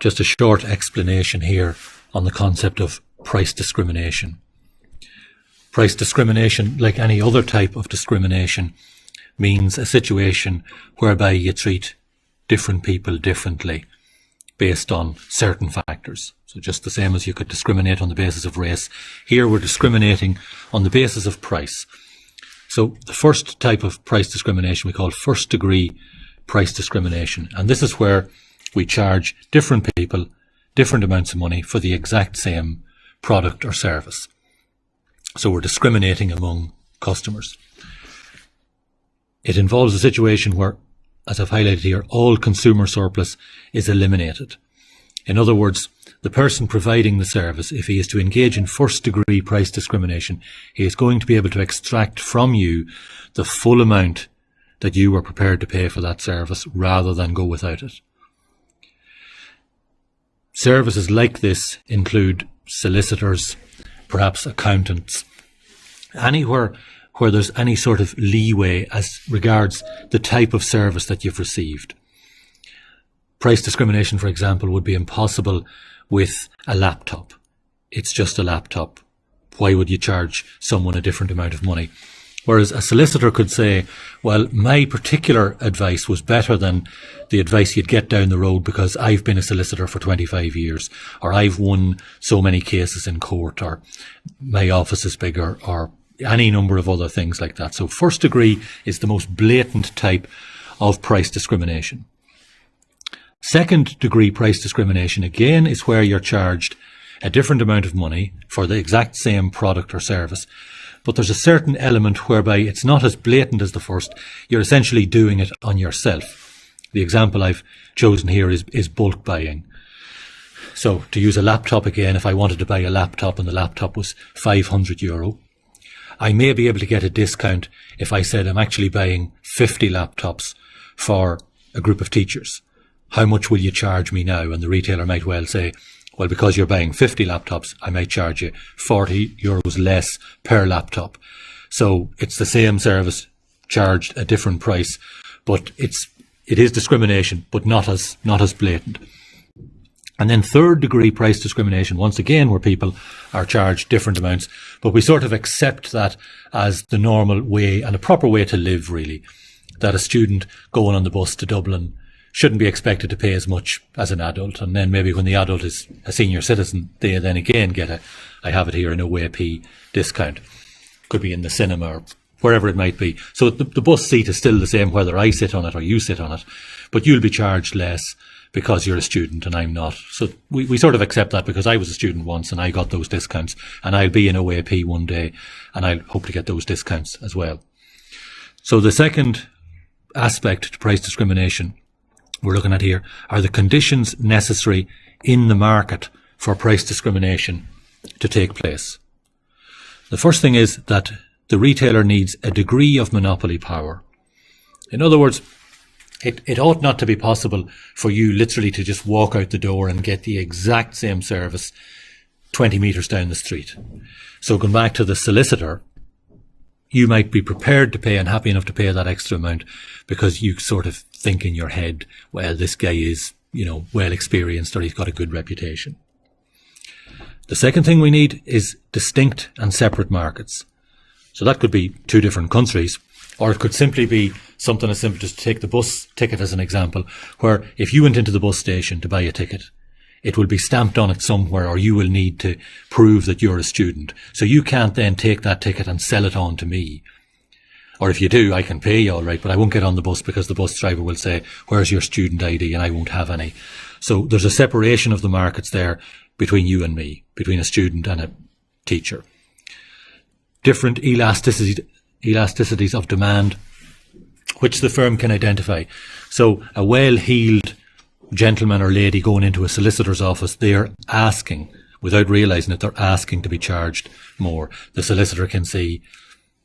just a short explanation here on the concept of price discrimination. Price discrimination, like any other type of discrimination, means a situation whereby you treat different people differently based on certain factors. So just the same as you could discriminate on the basis of race, here we're discriminating on the basis of price. So the first type of price discrimination we call first degree price discrimination. And this is where we charge different people different amounts of money for the exact same product or service. So we're discriminating among customers. It involves a situation where, as I've highlighted here, all consumer surplus is eliminated. In other words, the person providing the service, if he is to engage in first degree price discrimination, he is going to be able to extract from you the full amount that you were prepared to pay for that service rather than go without it. Services like this include solicitors, perhaps accountants, anywhere where there's any sort of leeway as regards the type of service that you've received. Price discrimination, for example, would be impossible with a laptop. It's just a laptop. Why would you charge someone a different amount of money? Whereas a solicitor could say, well, my particular advice was better than the advice you'd get down the road because I've been a solicitor for 25 years, or I've won so many cases in court, or my office is bigger, or any number of other things like that. So first degree is the most blatant type of price discrimination. Second degree price discrimination, again, is where you're charged a different amount of money for the exact same product or service. But there's a certain element whereby it's not as blatant as the first. You're essentially doing it on yourself. The example I've chosen here is bulk buying. So to use a laptop again, if I wanted to buy a laptop and the laptop was €500, I may be able to get a discount if I said I'm actually buying 50 laptops for a group of teachers. How much will you charge me now? And the retailer might well say, well, because you're buying 50 laptops, I might charge you €40 less per laptop. So it's the same service charged a different price, but it is discrimination, but not as blatant. And then third degree price discrimination, once again, where people are charged different amounts, but we sort of accept that as the normal way and a proper way to live, really, that a student going on the bus to Dublin shouldn't be expected to pay as much as an adult. And then maybe when the adult is a senior citizen, they then again get I have it here, an OAP discount. Could be in the cinema or wherever it might be. So the bus seat is still the same whether I sit on it or you sit on it, but you'll be charged less because you're a student and I'm not. So we sort of accept that because I was a student once and I got those discounts, and I'll be an OAP one day and I'll hope to get those discounts as well. So the second aspect to price discrimination we're looking at here are the conditions necessary in the market for price discrimination to take place. The first thing is that the retailer needs a degree of monopoly power. In other words, it ought not to be possible for you literally to just walk out the door and get the exact same service 20 metres down the street. So going back to the solicitor, you might be prepared to pay and happy enough to pay that extra amount because you sort of think in your head, well, this guy is, well experienced, or he's got a good reputation. The second thing we need is distinct and separate markets. So that could be two different countries, or it could simply be something as simple as to take the bus ticket as an example, where if you went into the bus station to buy a ticket, it will be stamped on it somewhere, or you will need to prove that you're a student. So you can't then take that ticket and sell it on to me. Or if you do, I can pay you all right, but I won't get on the bus because the bus driver will say, where's your student ID? And I won't have any. So there's a separation of the markets there between you and me, between a student and a teacher. Different elasticities of demand, which the firm can identify. So a well-heeled gentleman or lady going into a solicitor's office, they're asking, without realising it, they're asking to be charged more. The solicitor can see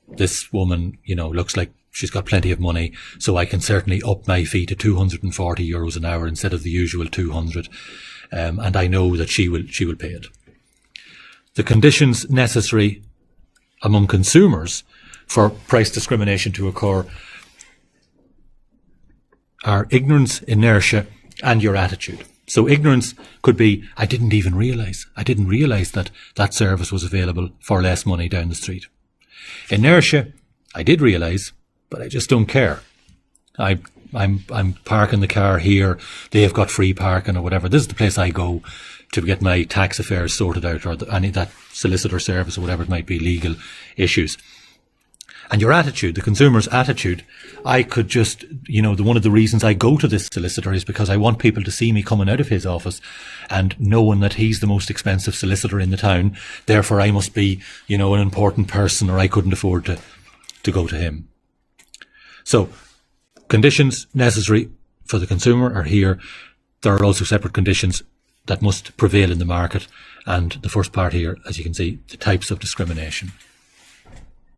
this woman, looks like she's got plenty of money, so I can certainly up my fee to €240 an hour instead of the usual 200, and I know that she will pay it. The conditions necessary among consumers for price discrimination to occur are ignorance, inertia, and your attitude. So ignorance could be, I didn't realise that that service was available for less money down the street. Inertia, I did realise, but I just don't care. I'm parking the car here. They have got free parking or whatever. This is the place I go to get my tax affairs sorted out, or any that solicitor service or whatever it might be, legal issues. And your attitude, the consumer's attitude, I could just, one of the reasons I go to this solicitor is because I want people to see me coming out of his office and knowing that he's the most expensive solicitor in the town. Therefore, I must be, an important person, or I couldn't afford to go to him. So, conditions necessary for the consumer are here. There are also separate conditions that must prevail in the market. And the first part here, as you can see, the types of discrimination.